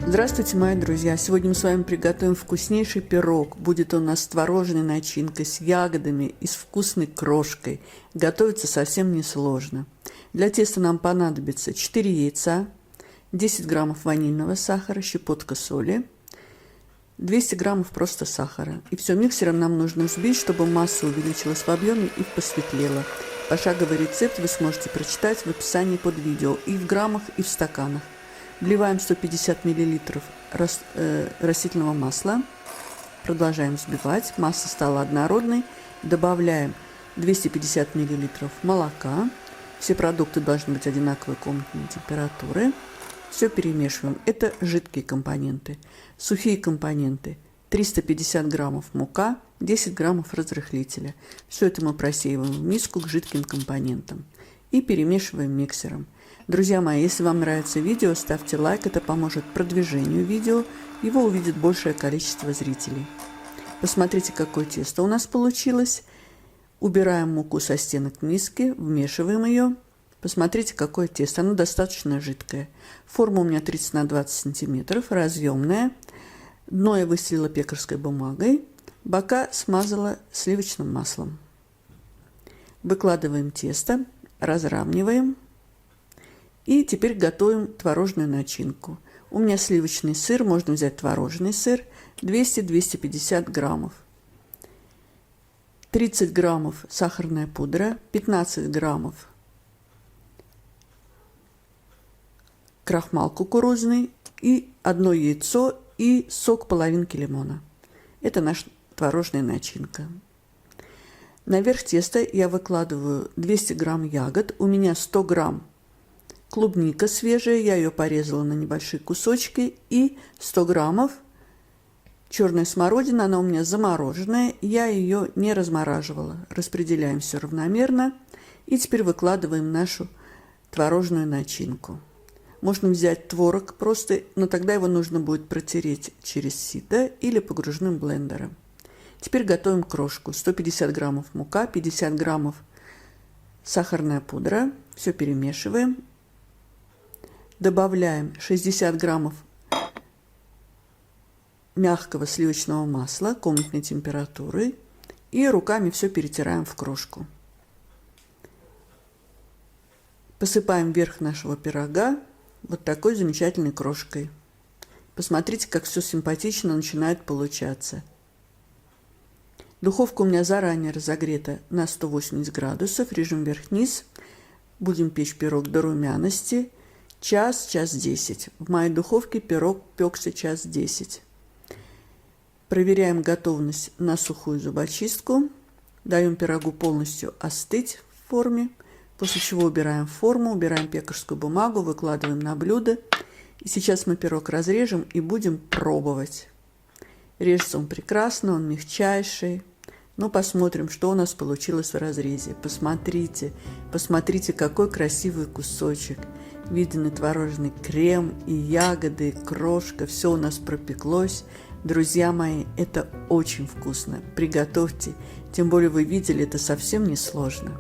Здравствуйте, мои друзья! Сегодня мы с вами приготовим вкуснейший пирог. Будет он у нас с творожной начинкой, с ягодами и с вкусной крошкой. Готовится совсем несложно. Для теста нам понадобится 4 яйца, 10 граммов ванильного сахара, щепотка соли, 200 граммов просто сахара. И все миксером нам нужно взбить, чтобы масса увеличилась в объеме и посветлела. Пошаговый рецепт вы сможете прочитать в описании под видео и в граммах, и в стаканах. Вливаем 150 мл растительного масла. Продолжаем взбивать. Масса стала однородной. Добавляем 250 мл молока. Все продукты должны быть одинаковой комнатной температуры. Все перемешиваем. Это жидкие компоненты. Сухие компоненты. 350 граммов мука, 10 граммов разрыхлителя. Все это мы просеиваем в миску к жидким компонентам. И перемешиваем миксером. Друзья мои, если вам нравится видео, ставьте лайк, это поможет продвижению видео, его увидит большее количество зрителей. Посмотрите, какое тесто у нас получилось. Убираем муку со стенок миски, вмешиваем ее. Посмотрите, какое тесто, оно достаточно жидкое. Форма у меня 30 на 20 сантиметров, разъемная. Дно я выстелила пекарской бумагой, бока смазала сливочным маслом. Выкладываем тесто, разравниваем. И теперь готовим творожную начинку. У меня сливочный сыр, можно взять творожный сыр, 200-250 граммов. 30 граммов сахарная пудра, 15 граммов крахмал кукурузный и 1 яйцо и сок половинки лимона. Это наша творожная начинка. Наверх теста я выкладываю 200 грамм ягод, у меня 100 грамм клубника свежая, я ее порезала на небольшие кусочки, и 100 граммов черная смородина, она у меня замороженная, я ее не размораживала. Распределяем все равномерно и теперь выкладываем нашу творожную начинку. Можно взять творог просто, но тогда его нужно будет протереть через сито или погружным блендером. Теперь готовим крошку. 150 граммов мука, 50 граммов сахарная пудра. Все перемешиваем. Добавляем 60 граммов мягкого сливочного масла комнатной температуры и руками все перетираем в крошку. Посыпаем верх нашего пирога вот такой замечательной крошкой. Посмотрите, как все симпатично начинает получаться. Духовка у меня заранее разогрета на 180 градусов, режим вверх-вниз. Будем печь пирог до румяности. Час 10. В моей духовке пирог пекся час 10. Проверяем готовность на сухую зубочистку. Даем пирогу полностью остыть в форме. После чего убираем форму, убираем пекарскую бумагу, выкладываем на блюдо. И сейчас мы пирог разрежем и будем пробовать. Режется он прекрасно, он мягчайший. Ну, посмотрим, что у нас получилось в разрезе. Посмотрите, посмотрите, какой красивый кусочек. Виден и творожный крем, и ягоды, и крошка. Все у нас пропеклось. Друзья мои, это очень вкусно. Приготовьте. Тем более вы видели, это совсем не сложно.